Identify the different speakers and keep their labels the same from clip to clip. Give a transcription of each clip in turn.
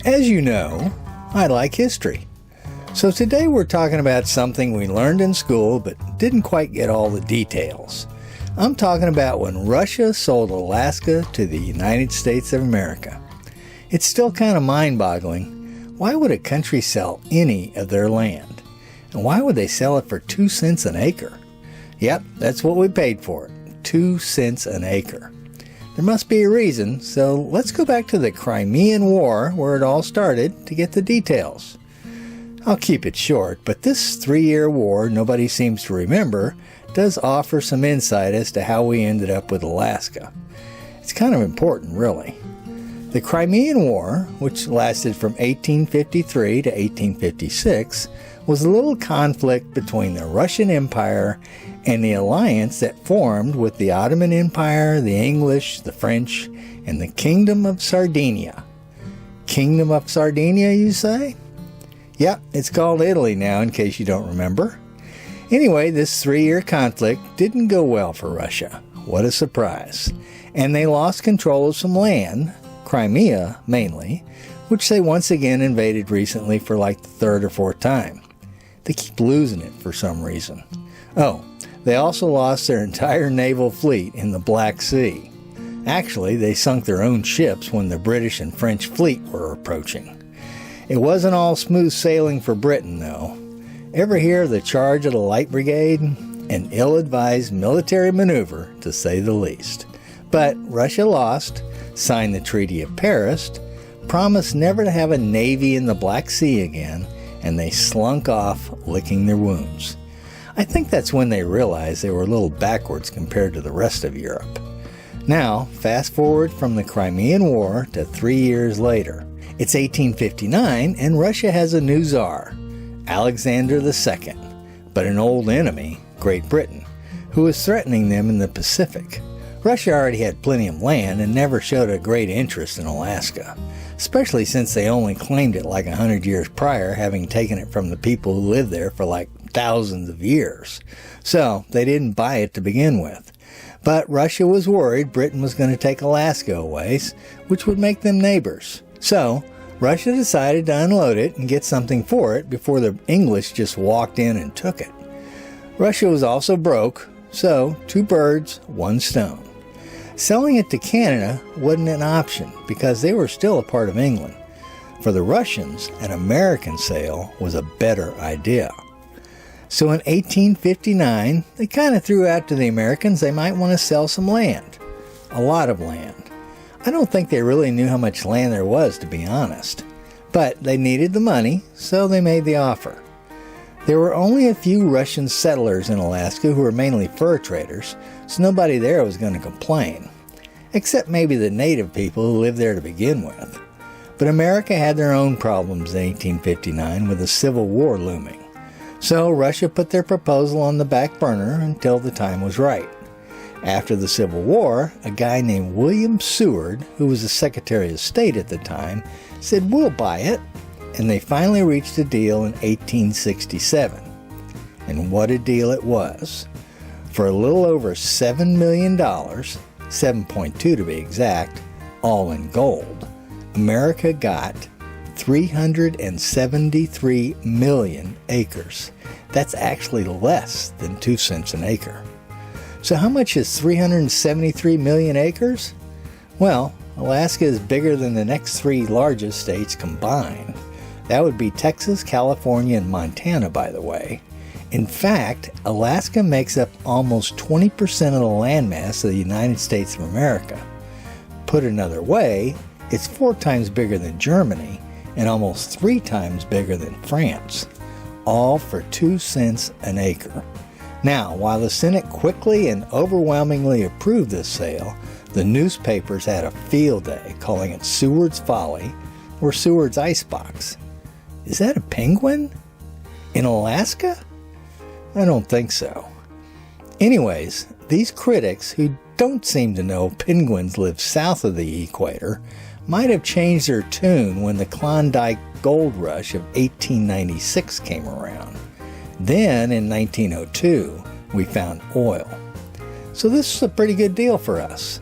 Speaker 1: As you know, I like history. So today we're talking about something we learned in school but didn't quite get all the details. I'm talking about when Russia sold Alaska to the United States of America. It's still kind of mind-boggling. Why would a country sell any of their land? And why would they sell it for 2 cents an acre? Yep, that's what we paid for it, 2 cents an acre. There must be a reason, so let's go back to the Crimean War where it all started to get the details. I'll keep it short, but this 3-year war nobody seems to remember does offer some insight as to how we ended up with Alaska. It's kind of important, really. The Crimean War, which lasted from 1853 to 1856, was a little conflict between the Russian Empire and the alliance that formed with the Ottoman Empire, the English, the French, and the Kingdom of Sardinia. Kingdom of Sardinia, you say? Yep, it's called Italy now, in case you don't remember. Anyway, this 3-year conflict didn't go well for Russia. What a surprise. And they lost control of some land, Crimea mainly, which they once again invaded recently for like the 3rd or 4th time. They keep losing it for some reason. Oh, they also lost their entire naval fleet in the Black Sea. Actually, they sunk their own ships when the British and French fleet were approaching. It wasn't all smooth sailing for Britain, though. Ever hear of the charge of the Light Brigade? An ill-advised military maneuver, to say the least. But Russia lost, signed the Treaty of Paris, promised never to have a navy in the Black Sea again, and they slunk off licking their wounds. I think that's when they realized they were a little backwards compared to the rest of Europe. Now, fast forward from the Crimean War to 3 years later. It's 1859 and Russia has a new czar, Alexander II, but an old enemy, Great Britain, who was threatening them in the Pacific. Russia already had plenty of land and never showed a great interest in Alaska, especially since they only claimed it like 100 years prior, having taken it from the people who lived there for like thousands of years. So they didn't buy it to begin with. But Russia was worried Britain was going to take Alaska away, which would make them neighbors. So Russia decided to unload it and get something for it before the English just walked in and took it. Russia was also broke, so 2 birds, 1 stone. Selling it to Canada wasn't an option because they were still a part of England. For the Russians, an American sale was a better idea. So in 1859, they kind of threw out to the Americans they might want to sell some land. A lot of land. I don't think they really knew how much land there was, to be honest. But they needed the money, so they made the offer. There were only a few Russian settlers in Alaska who were mainly fur traders, so nobody there was going to complain. Except maybe the native people who lived there to begin with. But America had their own problems in 1859 with the Civil War looming. So Russia put their proposal on the back burner until the time was right. After the Civil War, a guy named William Seward, who was the Secretary of State at the time, said, "We'll buy it." And they finally reached a deal in 1867. And what a deal it was. For a little over $7 million, 7.2 to be exact, all in gold, America got 373 million acres. That's actually less than 2 cents an acre. So how much is 373 million acres? Well, Alaska is bigger than the next 3 largest states combined. That would be Texas, California, and Montana, by the way. In fact, Alaska makes up almost 20% of the landmass of the United States of America. Put another way, it's 4 times bigger than Germany and almost 3 times bigger than France, all for 2 cents an acre. Now, while the Senate quickly and overwhelmingly approved this sale, the newspapers had a field day calling it Seward's Folly or Seward's Icebox. Is that a penguin? In Alaska? I don't think so. Anyways, these critics who don't seem to know penguins live south of the equator might have changed their tune when the Klondike gold rush of 1896 came around. Then, in 1902, we found oil. So this is a pretty good deal for us.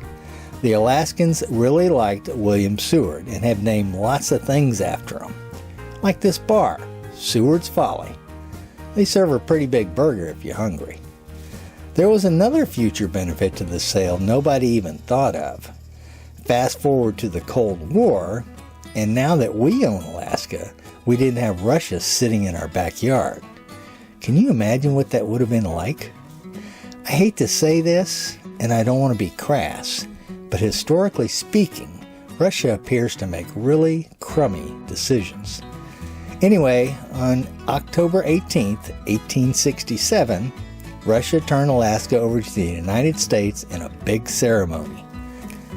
Speaker 1: The Alaskans really liked William Seward and have named lots of things after him. Like this bar, Seward's Folly. They serve a pretty big burger if you're hungry. There was another future benefit to the sale nobody even thought of. Fast forward to the Cold War, and now that we own Alaska, we didn't have Russia sitting in our backyard. Can you imagine what that would have been like? I hate to say this, and I don't want to be crass, but historically speaking, Russia appears to make really crummy decisions. Anyway, on October 18th, 1867, Russia turned Alaska over to the United States in a big ceremony.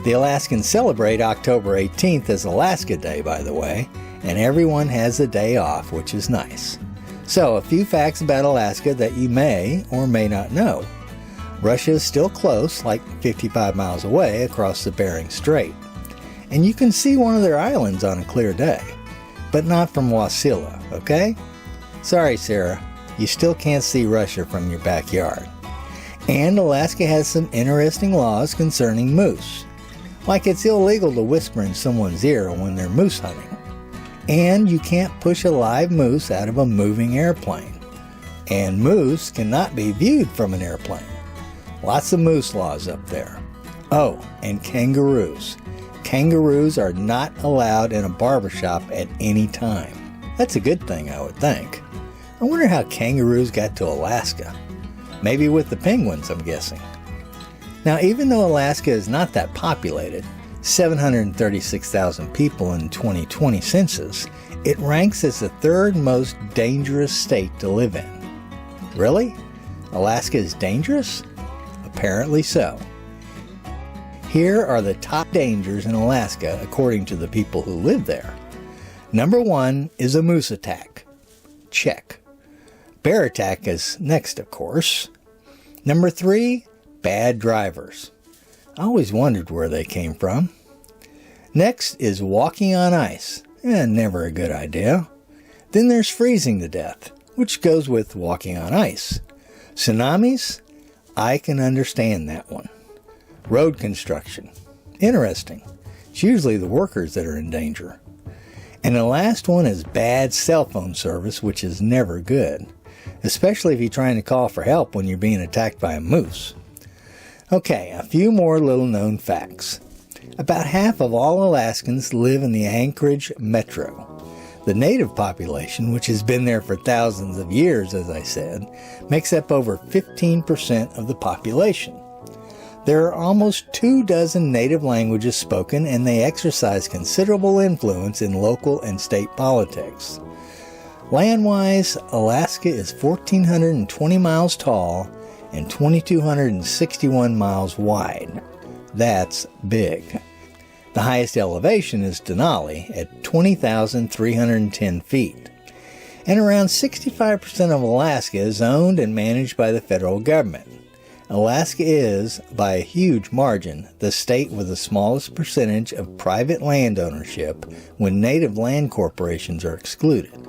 Speaker 1: The Alaskans celebrate October 18th as Alaska Day, by the way, and everyone has a day off, which is nice. So, a few facts about Alaska that you may or may not know. Russia is still close, like 55 miles away across the Bering Strait. And you can see one of their islands on a clear day, but not from Wasilla, okay? Sorry, Sarah, you still can't see Russia from your backyard. And Alaska has some interesting laws concerning moose. Like it's illegal to whisper in someone's ear when they're moose hunting. And you can't push a live moose out of a moving airplane. And moose cannot be viewed from an airplane. Lots of moose laws up there. Oh, and kangaroos. Kangaroos are not allowed in a barbershop at any time. That's a good thing, I would think. I wonder how kangaroos got to Alaska. Maybe with the penguins, I'm guessing. Now, even though Alaska is not that populated, 736,000 people in 2020 census, it ranks as the third most dangerous state to live in. Really? Alaska is dangerous? Apparently so. Here are the top dangers in Alaska according to the people who live there. Number 1 is a moose attack. Check. Bear attack is next, of course. Number 3, bad drivers. I always wondered where they came from. Next is walking on ice. Never a good idea. Then there's freezing to death, which goes with walking on ice. Tsunamis? I can understand that one. Road construction. Interesting. It's usually the workers that are in danger. And the last one is bad cell phone service, which is never good, especially if you're trying to call for help when you're being attacked by a moose. Okay, a few more little known facts. About half of all Alaskans live in the Anchorage metro. The native population, which has been there for thousands of years, as I said, makes up over 15% of the population. There are almost 24 native languages spoken, and they exercise considerable influence in local and state politics. Land-wise, Alaska is 1,420 miles tall and 2,261 miles wide. That's big. The highest elevation is Denali at 20,310 feet. And around 65% of Alaska is owned and managed by the federal government. Alaska is, by a huge margin, the state with the smallest percentage of private land ownership when native land corporations are excluded.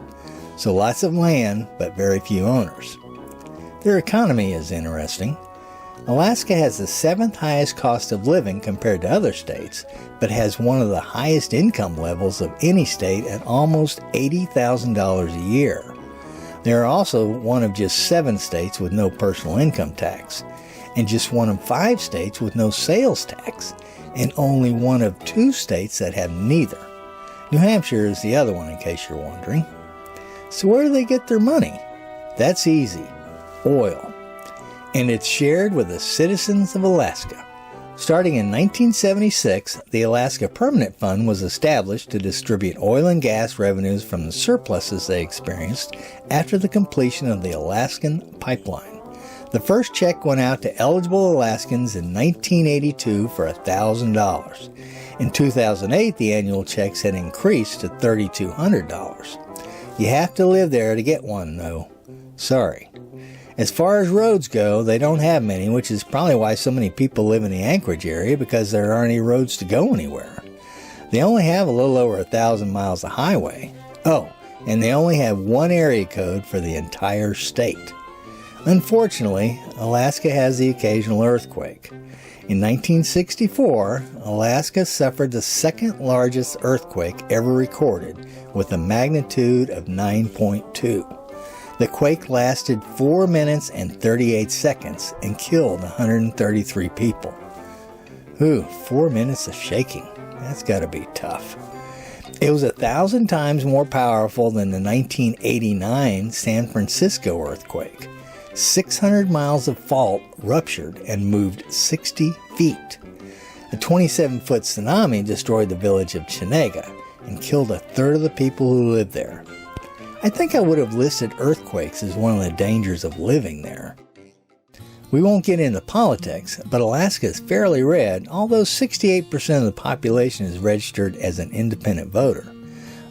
Speaker 1: So lots of land, but very few owners. Their economy is interesting. Alaska has the 7th highest cost of living compared to other states, but has one of the highest income levels of any state at almost $80,000 a year. They are also one of just 7 states with no personal income tax, and just one of 5 states with no sales tax, and only one of 2 states that have neither. New Hampshire is the other one, in case you're wondering. So where do they get their money? That's easy. Oil. And it's shared with the citizens of Alaska. Starting in 1976, the Alaska Permanent Fund was established to distribute oil and gas revenues from the surpluses they experienced after the completion of the Alaskan Pipeline. The first check went out to eligible Alaskans in 1982 for $1,000. In 2008, the annual checks had increased to $3,200. You have to live there to get one, though. Sorry. As far as roads go, they don't have many, which is probably why so many people live in the Anchorage area, because there aren't any roads to go anywhere. They only have a little over 1,000 miles of highway. Oh, and they only have one area code for the entire state. Unfortunately, Alaska has the occasional earthquake. In 1964, Alaska suffered the second largest earthquake ever recorded, with a magnitude of 9.2. The quake lasted 4 minutes and 38 seconds and killed 133 people. Ooh, 4 minutes of shaking. That's got to be tough. It was 1,000 times more powerful than the 1989 San Francisco earthquake. 600 miles of fault ruptured and moved 60 feet. A 27-foot tsunami destroyed the village of Chenega and killed a third of the people who lived there. I think I would have listed earthquakes as one of the dangers of living there. We won't get into politics, but Alaska is fairly red, although 68% of the population is registered as an independent voter.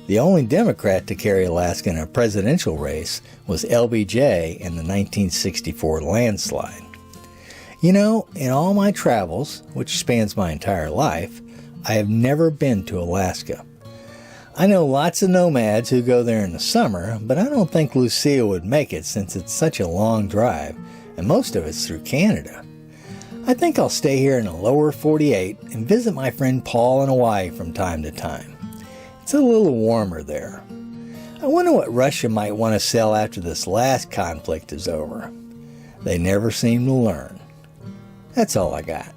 Speaker 1: The only Democrat to carry Alaska in a presidential race was LBJ in the 1964 landslide. You know, in all my travels, which spans my entire life, I have never been to Alaska. I know lots of nomads who go there in the summer, but I don't think Lucille would make it since it's such a long drive, and most of it's through Canada. I think I'll stay here in the lower 48 and visit my friend Paul in Hawaii from time to time. It's a little warmer there. I wonder what Russia might want to sell after this last conflict is over. They never seem to learn. That's all I got.